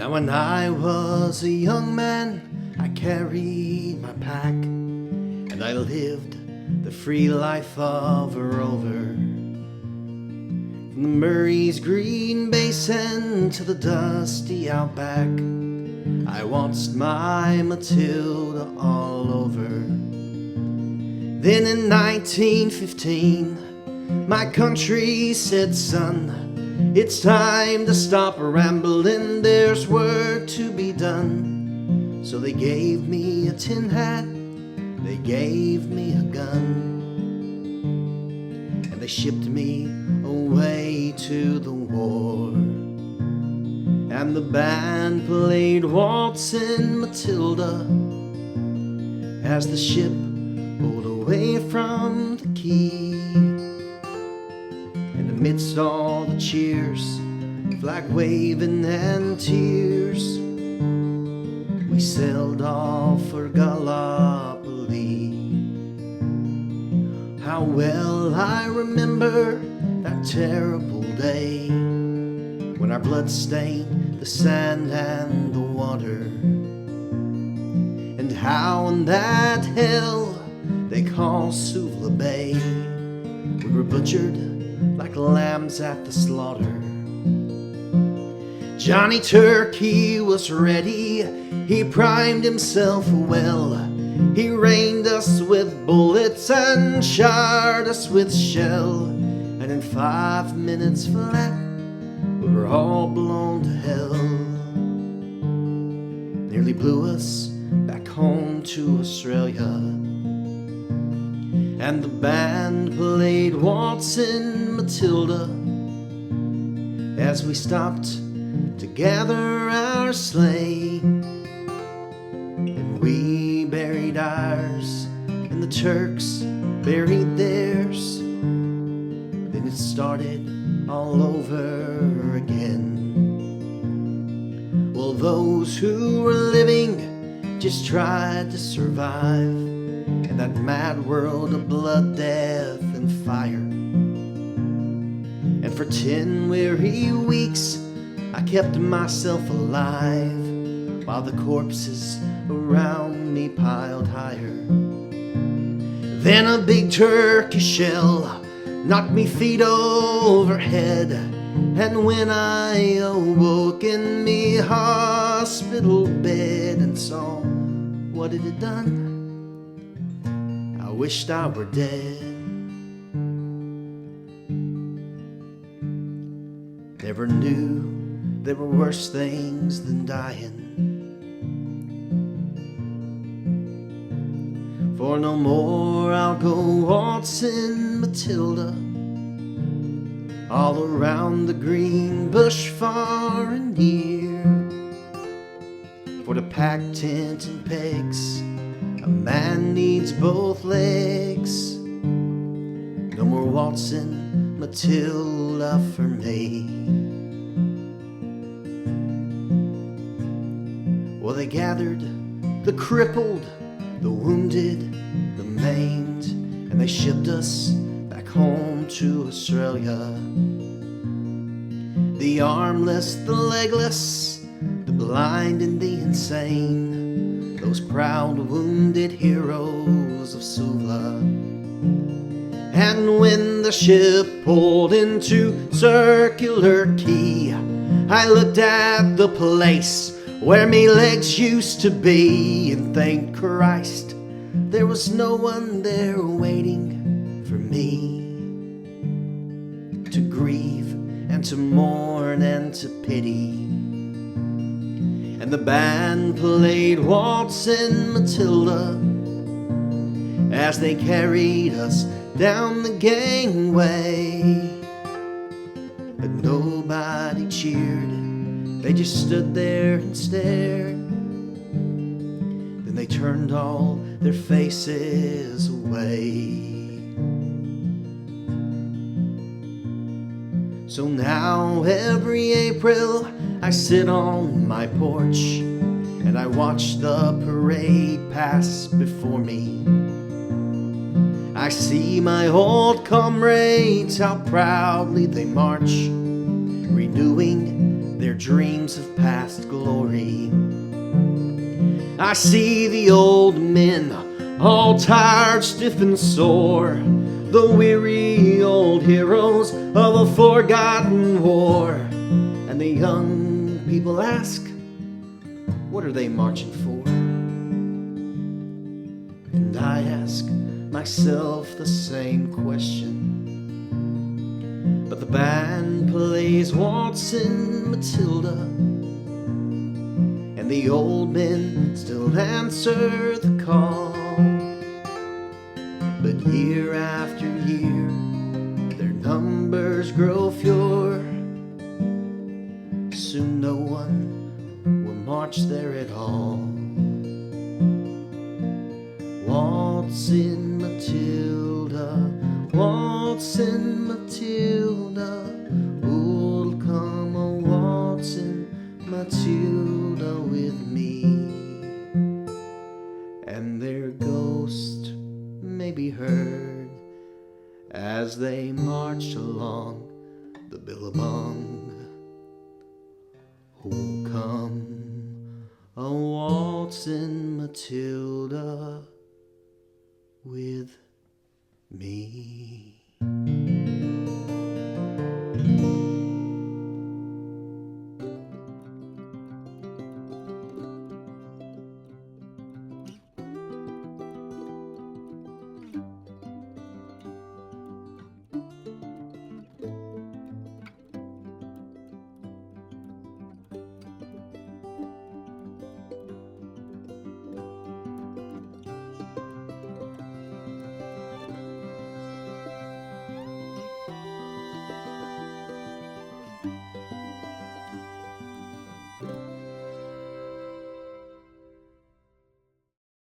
Now when I was a young man, I carried my pack, and I lived the free life of a rover. From the Murray's green basin to the dusty outback, I waltzed my Matilda all over. Then in 1915, my country said, son, it's time to stop rambling, there's work to be done. So they gave me a tin hat, they gave me a gun, and they shipped me away to the war. And the band played Waltzing Matilda as the ship pulled away from the quay. And amidst all the cheers, flag waving and tears, we sailed off for Gallipoli. How well I remember that terrible day when our blood stained the sand and the water, and how in that hell they call Suvla Bay we were butchered like lambs at the slaughter. Johnny Turkey was ready, he primed himself well, he rained us with bullets and showered us with shell, and in 5 minutes flat we were all blown to hell. Nearly blew us back home to Australia. And the band played Waltzing Matilda as we stopped to gather our sleigh. And we buried ours and the Turks buried theirs. Then it started all over again. Well, those who were living just tried to survive in that mad world of blood, death, and fire. And for 10 weary weeks I kept myself alive while the corpses around me piled higher. Then a big turkey shell knocked me feet overhead, and when I awoke in me hospital bed and saw what it had done, I wished I were dead. Never knew there were worse things than dying. For no more I'll go waltzing Matilda all around the green bush far and near. For to pack tent and pegs, a man needs both legs. No more waltzing Matilda for me. Well, they gathered the crippled, the wounded, the maimed, and they shipped us back home to Australia. The armless, the legless, the blind and the insane, those proud wounded heroes of Suvla. And when the ship pulled into Circular Quay, I looked at the place where me legs used to be, and thank Christ there was no one there waiting for me to grieve and to mourn and to pity. And the band played Waltzing Matilda as they carried us down the gangway, but nobody cheered, they just stood there and stared. Then they turned all their faces away. So now every April I sit on my porch and I watch the parade pass before me. I see my old comrades, how proudly they march, renewing their dreams of past glory. I see the old men, all tired, stiff and sore, the weary old heroes of a forgotten war. And the young people ask, what are they marching for? And I ask myself the same question. But the band plays Waltzing Matilda, and the old men still answer the call. But year after year, their numbers grow fewer. Soon no one will march there at all. Waltzing Matilda, waltzing Matilda, who'll come a waltzing Matilda with me? And their ghost may be heard as they march along the billabong. Who'll come a waltzing Matilda with me?